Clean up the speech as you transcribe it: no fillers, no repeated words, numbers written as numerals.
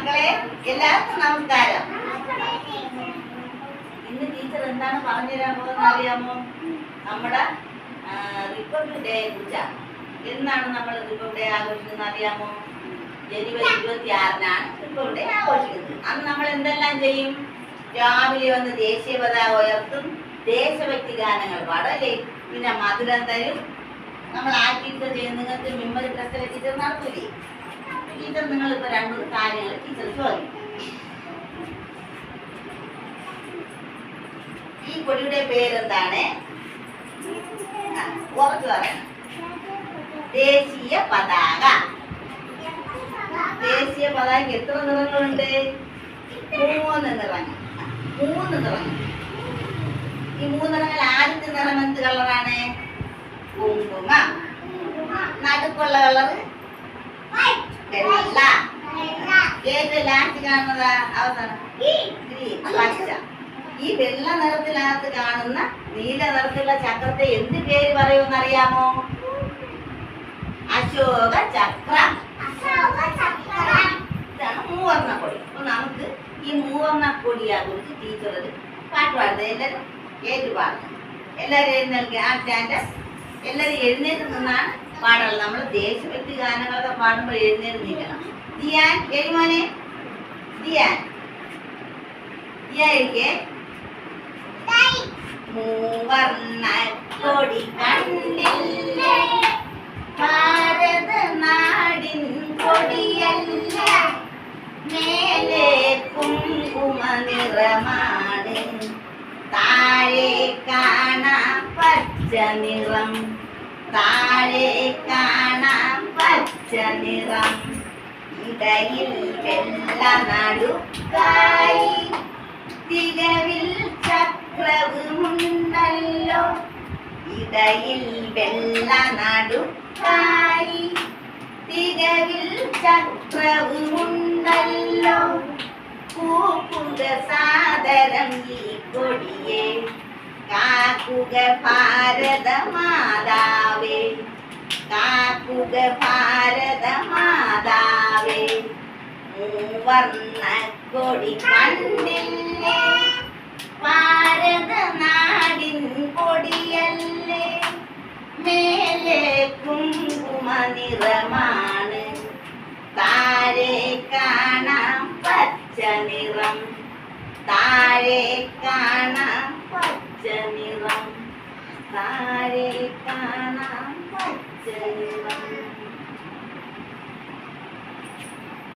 മക്കളെ എല്ലാവർക്കും നമസ്കാരം. ഇന്ന് ടീച്ചർ എന്താണ് പറഞ്ഞു തരാൻ പോകുന്നത് അറിയാമോ? നമ്മുടെ റിപ്പബ്ലിക് ഡേയെ കുറിച്ചാണ്. എന്നാണ് നമ്മൾ റിപ്പബ്ലിക് ഡേ ആഘോഷിക്കുന്നത് അറിയാമോ? ജനുവരി 26-നാണ് റിപ്പബ്ലിക് ഡേ ആഘോഷിക്കുന്നത്. അന്ന് നമ്മൾ എന്തെല്ലാം ചെയ്യും? രാവിലെ വന്ന് ദേശീയ പതാക ഉയർത്തും, ദേശഭക്തി ഗാനങ്ങൾ പാടും അല്ലേ? പിന്നെ മധുരം തരും. നമ്മൾ ആക്ടിവിറ്റി ചെയ്യും. നിങ്ങൾക്ക് മെമ്മറി ടെസ്റ്റ് ടീച്ചർ നടത്തൂലേ? ടീച്ചർ നിങ്ങൾ ഇപ്പൊ രണ്ടു കാര്യങ്ങൾ ടീച്ചർ ചോദിക്കും. ഈ കൊടിയുടെ പേരെന്താണ്? ഉറച്ചു പറയണം. ദേശീയ പതാക. ദേശീയ പതാക എത്ര നിറങ്ങളുണ്ട്? 3 നിറങ്ങൾ. 3 നിറങ്ങൾ. ഈ 3 നിറങ്ങൾ ആദ്യത്തെ നിറം എന്ത് കളറാണ്? കുങ്കുമം. നടുക്കുള്ള കളർ വെള്ള. ഏറ്റവും ലാസ്റ്റ് കാണുന്നത് അവസാനം പച്ച. ഈ വെള്ള നിറത്തിനകത്ത് കാണുന്ന നീല നിറത്തിലുള്ള ചക്രത്തെ എന്ത് പേര് പറയുമെന്ന് അറിയാമോ? അശോക ചക്ര. ഇതാണ് മൂവർണ്ണ കൊടി. അപ്പൊ നമുക്ക് ഈ മൂവർണ്ണ കൊടിയെ കുറിച്ച് ടീച്ചർ ഒരു പാട്ട് പാടുന്നത്. എല്ലാവരും ഏറ്റുപാടുന്നു. എല്ലാവരും എഴുന്നേൽക്കുക. ആ സ്റ്റാൻഡേർഡ് എല്ലാവരും എഴുന്നേറ്റ് നിന്നാണ് പാടുള്ളത്. നമ്മൾ ദേശഭക്തി ഗാനങ്ങളൊക്കെ പാടുമ്പോൾ എഴുന്നേറ്റ് നിൽക്കണം. ദിയാൻ എഴുമോനെ, ദിയാൻ ദിയായിരിക്കേ. മൂവർണ്ണ കൊടി കണ്ടില്ലേ, ഭാരത നാടിൻ കൊടിയല്ല, മേലെ കുങ്കുമ നിറമാണ്, താഴെ കാണാം പച്ച നിറം, താഴെ കാണാം പച്ച നിറം, ഇടയിൽ വെള്ള നടുക്കായി, തികവിൽ ചക്രവുമുണ്ടല്ലോ, ഇടയിൽ വെള്ള നടുക്കായി, തികവിൽ ചക്രവുമുണ്ടല്ലോ, പൂക്കുക സാദരം ഈ കൊടിയെ, കാക്കുക ഭാരത മാതാവേ, കാക്കുക ഭാരത മാതാവേ. മൂവർണ്ണ കൊടി കണ്ടില്ലേ, ഭാരത നാടിൻ കൊടിയല്ലേ, മേലെ കുങ്കുമ നിറമാണ്, താഴെ കാണാം പച്ച നിറം, താഴെ കാണാം പച്ച നിറം, താഴെ കാണാം പച്ച നിറം.